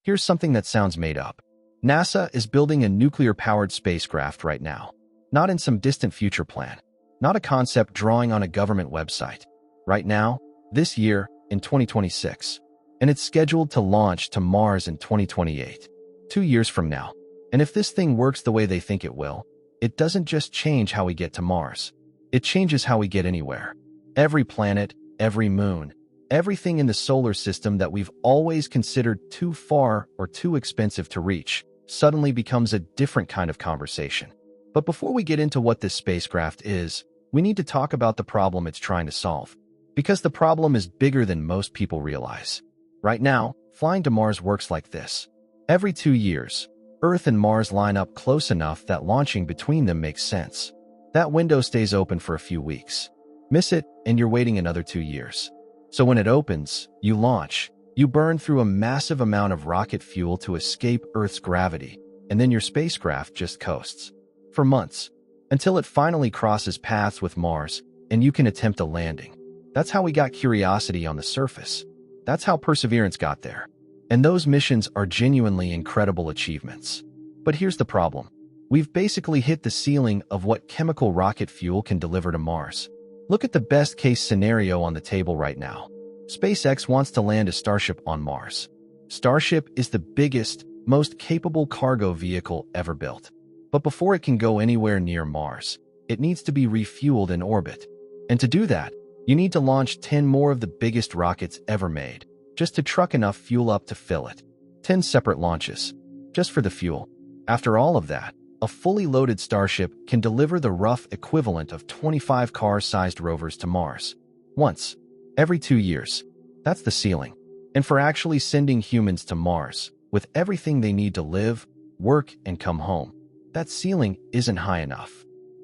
Here's something that sounds made up. NASA is building a nuclear-powered spacecraft right now. Not in some distant future plan. Not a concept drawing on a government website. Right now, this year, in 2026. And it's scheduled to launch to Mars in 2028. 2 years from now. And if this thing works the way they think it will, it doesn't just change how we get to Mars. It changes how we get anywhere. Every planet, every moon, everything in the solar system that we've always considered too far or too expensive to reach suddenly becomes a different kind of conversation. But before we get into what this spacecraft is, we need to talk about the problem it's trying to solve. Because the problem is bigger than most people realize. Right now, flying to Mars works like this. Every 2 years, Earth and Mars line up close enough that launching between them makes sense. That window stays open for a few weeks. Miss it, and you're waiting another 2 years. So when it opens, you launch. You burn through a massive amount of rocket fuel to escape Earth's gravity, and then your spacecraft just coasts. For months, until it finally crosses paths with Mars, and you can attempt a landing. That's how we got Curiosity on the surface. That's how Perseverance got there. And those missions are genuinely incredible achievements. But here's the problem. We've basically hit the ceiling of what chemical rocket fuel can deliver to Mars. Look at the best-case scenario on the table right now. SpaceX wants to land a Starship on Mars. Starship is the biggest, most capable cargo vehicle ever built. But before it can go anywhere near Mars, it needs to be refueled in orbit. And to do that, you need to launch 10 more of the biggest rockets ever made, just to truck enough fuel up to fill it. 10 separate launches, just for the fuel. After all of that, a fully loaded Starship can deliver the rough equivalent of 25 car-sized rovers to Mars. Once, every 2 years. That's the ceiling. And for actually sending humans to Mars, with everything they need to live, work, and come home, that ceiling isn't high enough.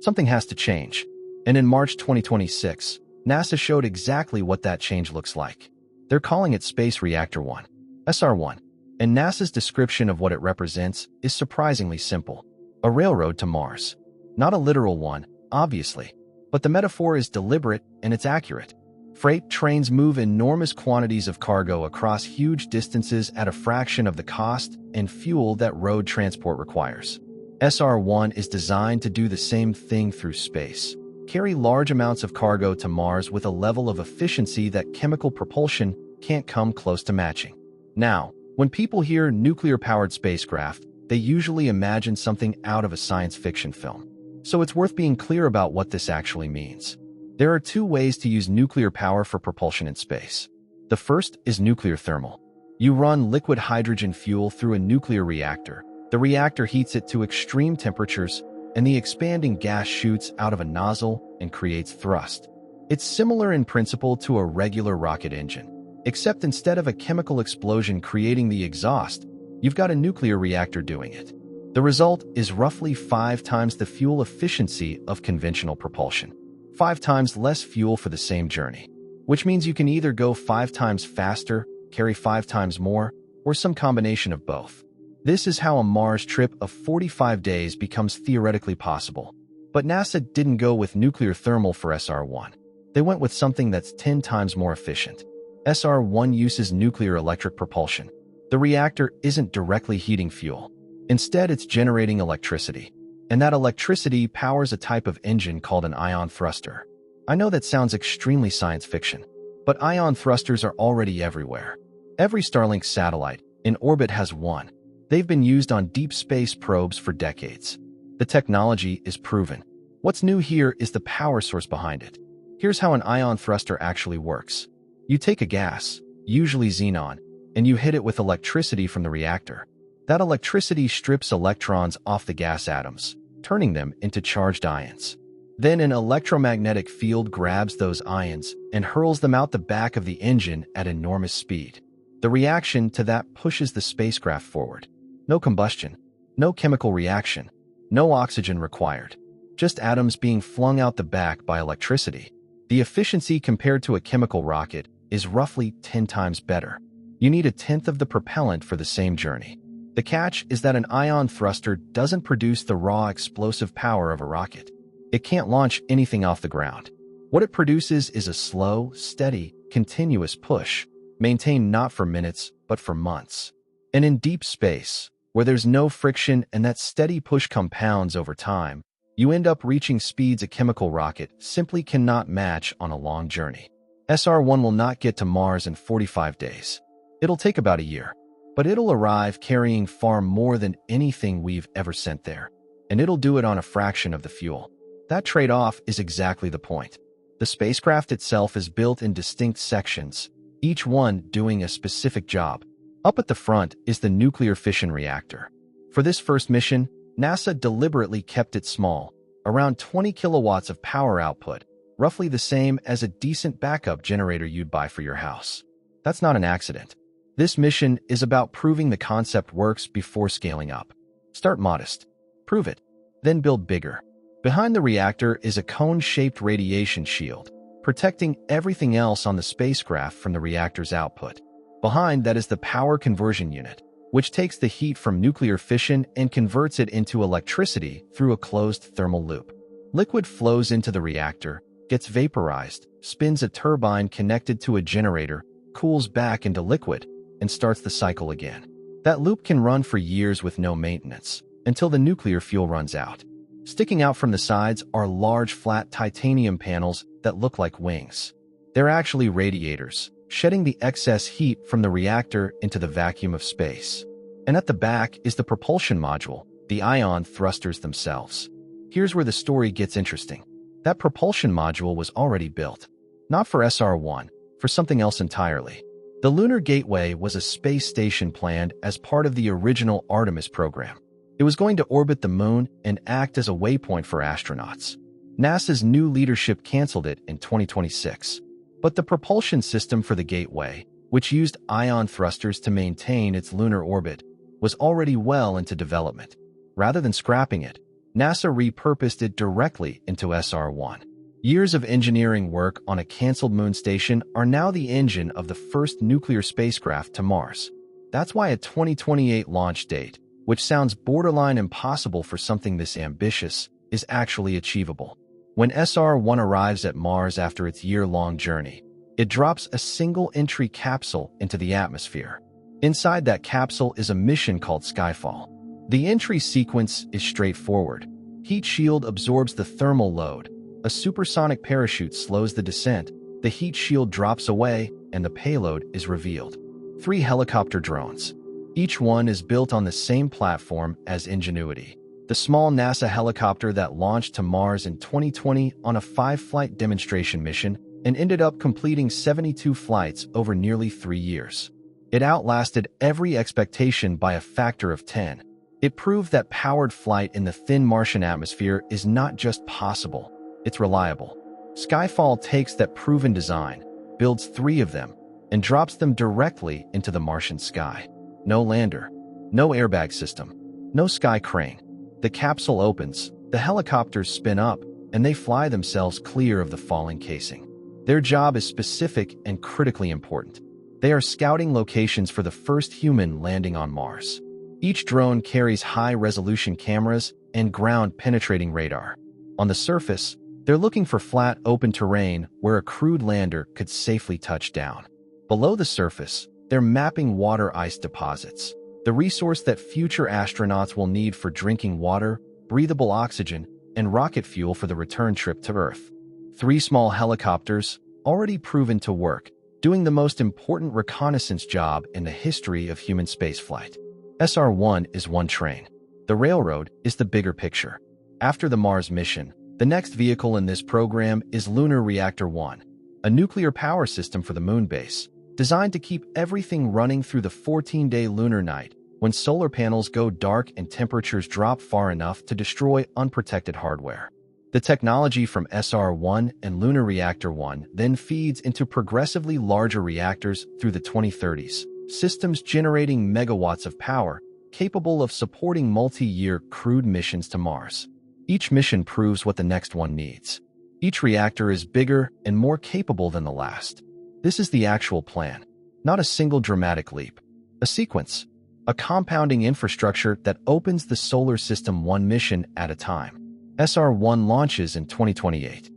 Something has to change. And in March 2026, NASA showed exactly what that change looks like. They're calling it Space Reactor 1, SR1. And NASA's description of what it represents is surprisingly simple. A railroad to Mars. Not a literal one, obviously, but the metaphor is deliberate and it's accurate. Freight trains move enormous quantities of cargo across huge distances at a fraction of the cost and fuel that road transport requires. SR1 is designed to do the same thing through space. Carry large amounts of cargo to Mars with a level of efficiency that chemical propulsion can't come close to matching. Now, when people hear nuclear-powered spacecraft, they usually imagine something out of a science fiction film. So it's worth being clear about what this actually means. There are 2 ways to use nuclear power for propulsion in space. The first is nuclear thermal. You run liquid hydrogen fuel through a nuclear reactor. The reactor heats it to extreme temperatures, and the expanding gas shoots out of a nozzle and creates thrust. It's similar in principle to a regular rocket engine, except instead of a chemical explosion creating the exhaust, you've got a nuclear reactor doing it. The result is roughly 5 times the fuel efficiency of conventional propulsion. 5 times less fuel for the same journey. Which means you can either go 5 times faster, carry 5 times more, or some combination of both. This is how a Mars trip of 45 days becomes theoretically possible. But NASA didn't go with nuclear thermal for SR1. They went with something that's 10 times more efficient. SR1 uses nuclear electric propulsion. The reactor isn't directly heating fuel. Instead, it's generating electricity. And that electricity powers a type of engine called an ion thruster. I know that sounds extremely science fiction, but ion thrusters are already everywhere. Every Starlink satellite in orbit has one. They've been used on deep space probes for decades. The technology is proven. What's new here is the power source behind it. Here's how an ion thruster actually works. You take a gas, usually xenon, and you hit it with electricity from the reactor. That electricity strips electrons off the gas atoms, turning them into charged ions. Then an electromagnetic field grabs those ions and hurls them out the back of the engine at enormous speed. The reaction to that pushes the spacecraft forward. No combustion, no chemical reaction, no oxygen required. Just atoms being flung out the back by electricity. The efficiency compared to a chemical rocket is roughly 10 times better. You need 1/10 of the propellant for the same journey. The catch is that an ion thruster doesn't produce the raw explosive power of a rocket. It can't launch anything off the ground. What it produces is a slow, steady, continuous push, maintained not for minutes, but for months. And in deep space, where there's no friction and that steady push compounds over time, you end up reaching speeds a chemical rocket simply cannot match on a long journey. SR-1 will not get to Mars in 45 days. It'll take about a year, but it'll arrive carrying far more than anything we've ever sent there. And it'll do it on a fraction of the fuel. That trade-off is exactly the point. The spacecraft itself is built in distinct sections, each one doing a specific job. Up at the front is the nuclear fission reactor. For this first mission, NASA deliberately kept it small, around 20 kilowatts of power output, roughly the same as a decent backup generator you'd buy for your house. That's not an accident. This mission is about proving the concept works before scaling up. Start modest, prove it, then build bigger. Behind the reactor is a cone-shaped radiation shield, protecting everything else on the spacecraft from the reactor's output. Behind that is the power conversion unit, which takes the heat from nuclear fission and converts it into electricity through a closed thermal loop. Liquid flows into the reactor, gets vaporized, spins a turbine connected to a generator, cools back into liquid, and starts the cycle again. That loop can run for years with no maintenance, until the nuclear fuel runs out. Sticking out from the sides are large flat titanium panels that look like wings. They're actually radiators, shedding the excess heat from the reactor into the vacuum of space. And at the back is the propulsion module, the ion thrusters themselves. Here's where the story gets interesting. That propulsion module was already built. Not for SR-1, for something else entirely. The Lunar Gateway was a space station planned as part of the original Artemis program. It was going to orbit the moon and act as a waypoint for astronauts. NASA's new leadership canceled it in 2026. But the propulsion system for the Gateway, which used ion thrusters to maintain its lunar orbit, was already well into development. Rather than scrapping it, NASA repurposed it directly into SR-1. Years of engineering work on a canceled moon station are now the engine of the first nuclear spacecraft to Mars. That's why a 2028 launch date, which sounds borderline impossible for something this ambitious, is actually achievable. When SR-1 arrives at Mars after its year-long journey, it drops a single-entry capsule into the atmosphere. Inside that capsule is a mission called Skyfall. The entry sequence is straightforward. Heat shield absorbs the thermal load. A supersonic parachute slows the descent. The heat shield drops away, and the payload is revealed. 3 helicopter drones. Each one is built on the same platform as Ingenuity, the small NASA helicopter that launched to Mars in 2020 on a 5-flight demonstration mission and ended up completing 72 flights over nearly 3 years. It outlasted every expectation by a factor of 10. It proved that powered flight in the thin Martian atmosphere is not just possible, it's reliable. Skyfall takes that proven design, builds 3 of them, and drops them directly into the Martian sky. No lander, no airbag system, no sky crane. The capsule opens, the helicopters spin up, and they fly themselves clear of the falling casing. Their job is specific and critically important. They are scouting locations for the first human landing on Mars. Each drone carries high-resolution cameras and ground-penetrating radar. On the surface, they're looking for flat, open terrain where a crewed lander could safely touch down. Below the surface, they're mapping water ice deposits, the resource that future astronauts will need for drinking water, breathable oxygen, and rocket fuel for the return trip to Earth. 3 small helicopters, already proven to work, doing the most important reconnaissance job in the history of human spaceflight. SR-1 is one train. The railroad is the bigger picture. After the Mars mission, the next vehicle in this program is Lunar Reactor 1, a nuclear power system for the moon base, designed to keep everything running through the 14-day lunar night when solar panels go dark and temperatures drop far enough to destroy unprotected hardware. The technology from SR-1 and Lunar Reactor 1 then feeds into progressively larger reactors through the 2030s, systems generating megawatts of power, capable of supporting multi-year crewed missions to Mars. Each mission proves what the next one needs. Each reactor is bigger and more capable than the last. This is the actual plan, not a single dramatic leap. A sequence, a compounding infrastructure that opens the solar system one mission at a time. SR-1 launches in 2028.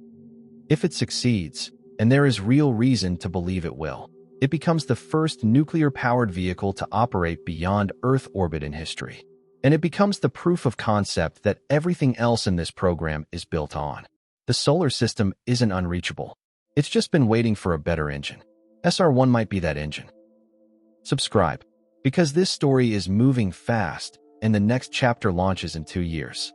If it succeeds, and there is real reason to believe it will, It becomes the first nuclear-powered vehicle to operate beyond Earth orbit in history. And it becomes the proof of concept that everything else in this program is built on. The solar system isn't unreachable. It's just been waiting for a better engine. SR1 might be that engine. Subscribe, because this story is moving fast, and the next chapter launches in 2 years.